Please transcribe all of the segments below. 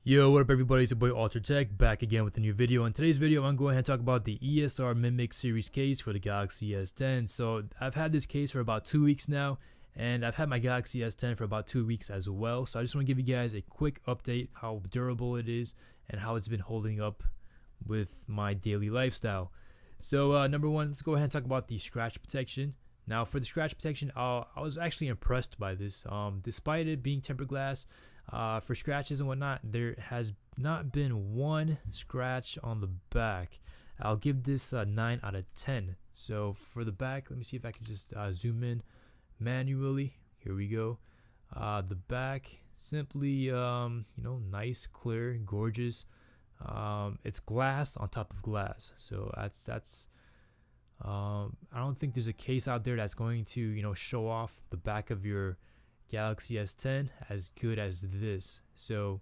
Yo, what up everybody, it's your boy AlteredTech back again with a new video. In today's video, I'm going to talk about the ESR Mimic series case for the Galaxy S10. So I've had this case for about 2 weeks now, and I've had my Galaxy S10 for about 2 weeks as well. So I just want to give you guys a quick update, how durable it is, and how it's been holding up with my daily lifestyle. So number one, let's go ahead and talk about the scratch protection. Now for the scratch protection, I was actually impressed by this. Despite it being tempered glass, for scratches and whatnot, there has not been one scratch on the back. I'll give this a 9 out of 10. So for the back, let me see if I can just zoom in manually. Here we go. The back, simply nice, clear, gorgeous. It's glass on top of glass, so that's I don't think there's a case out there that's going to show off the back of your Galaxy S10 as good as this. So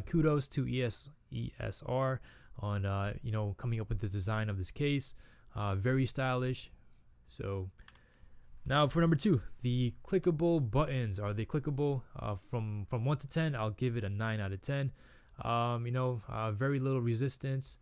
kudos to ESR on coming up with the design of this case. Very stylish. So now for number two, the clickable buttons. Are they clickable? From 1 to 10, I'll give it a 9 out of 10. Very little resistance.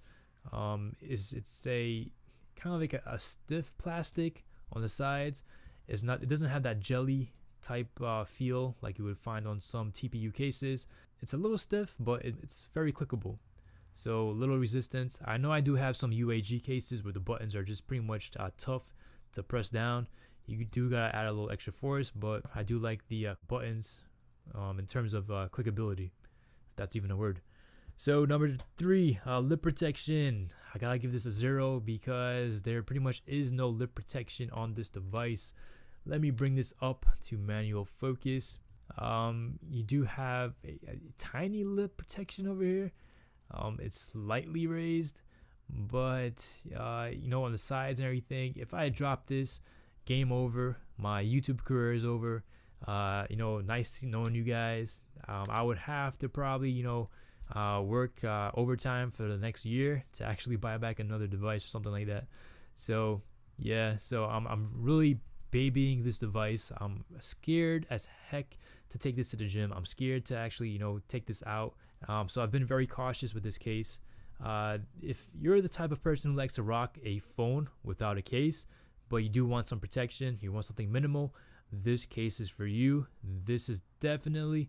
It's a kind of like a stiff plastic on the sides. It doesn't have that jelly type feel like you would find on some TPU cases. It's a little stiff, but it's very clickable, so little resistance. I know I do have some UAG cases where the buttons are just pretty much tough to press down. You do gotta add a little extra force, but I do like the buttons in terms of clickability, if that's even a word. So number three, lip protection. I gotta give this a 0 because there pretty much is no lip protection on this device. Let me bring this up to manual focus. You do have a tiny lip protection over here. It's slightly raised, but on the sides and everything, if I drop this, game over. My YouTube career is over. Nice knowing you guys. I would have to probably work overtime for the next year to actually buy back another device or something like that. So yeah, so I'm really babying this device. I'm scared as heck to take this to the gym. I'm scared to actually take this out. So I've been very cautious with this case. If you're the type of person who likes to rock a phone without a case, but you do want some protection, you want something minimal, this case is for you. This is definitely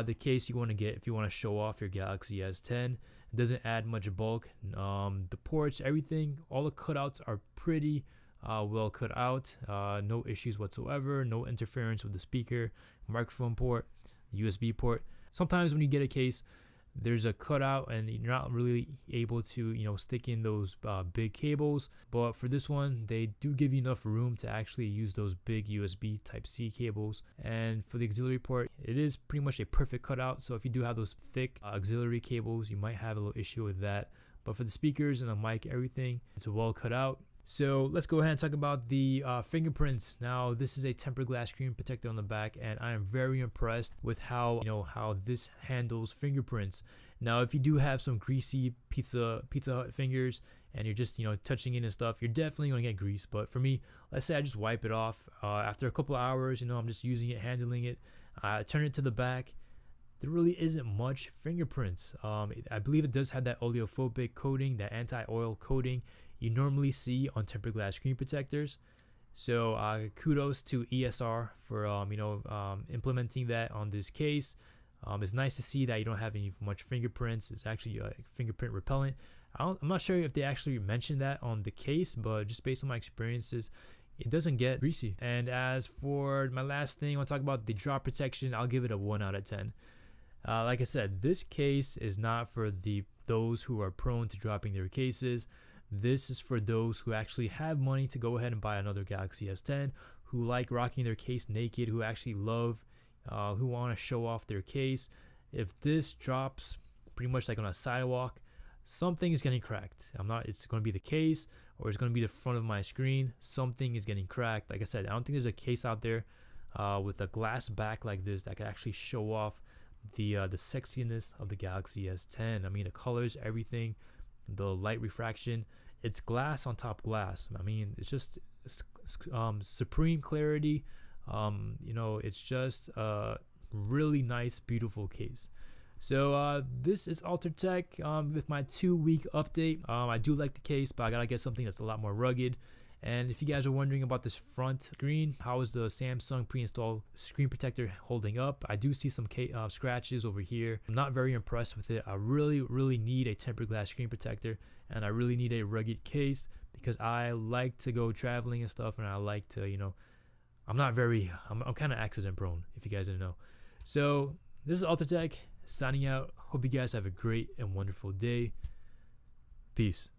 the case you want to get if you want to show off your Galaxy S10. It doesn't add much bulk. The ports, everything, all the cutouts are pretty well cut out. No issues whatsoever. No interference with the speaker, microphone port, USB port. Sometimes when you get a case, there's a cutout and you're not really able to stick in those big cables, but for this one they do give you enough room to actually use those big USB type C cables. And for the auxiliary port, it is pretty much a perfect cutout. So if you do have those thick auxiliary cables, you might have a little issue with that, but for the speakers and the mic, everything, it's well cut out. So let's go ahead and talk about the fingerprints. Now this is a tempered glass screen protector on the back, and I am very impressed with how this handles fingerprints. Now if you do have some greasy Pizza Hut fingers and you're just touching it and stuff, you're definitely gonna get grease. But for me, let's say I just wipe it off after a couple of hours, I'm just using it, handling it, turn it to the back, there really isn't much fingerprints. I believe it does have that oleophobic coating, that anti-oil coating you normally see on tempered glass screen protectors. So kudos to ESR for implementing that on this case. It's nice to see that you don't have any much fingerprints. It's actually fingerprint repellent. I'm not sure if they actually mentioned that on the case, but just based on my experiences, it doesn't get greasy. And as for my last thing, I want to talk about the drop protection. I'll give it a 1 out of 10. Like I said, this case is not for those who are prone to dropping their cases. This is for those who actually have money to go ahead and buy another Galaxy S10, who like rocking their case naked, who actually love, who want to show off their case. If this drops pretty much like on a sidewalk, something is getting cracked. It's going to be the case, or it's going to be the front of my screen. Something is getting cracked. Like I said, I don't think there's a case out there with a glass back like this that could actually show off the sexiness of the Galaxy S10. I mean, the colors, everything, the light refraction, it's glass on top glass. I mean, it's just supreme clarity. It's just a really nice, beautiful case. So this is AlteredTech with my 2-week update. I do like the case, but I gotta get something that's a lot more rugged. And if you guys are wondering about this front screen, how is the Samsung pre-installed screen protector holding up? I do see some scratches over here. I'm not very impressed with it. I really need a tempered glass screen protector, and I really need a rugged case because I like to go traveling and stuff, and I like to, I'm kind of accident prone, if you guys didn't know. So this is AlteredTech signing out. Hope you guys have a great and wonderful day. Peace.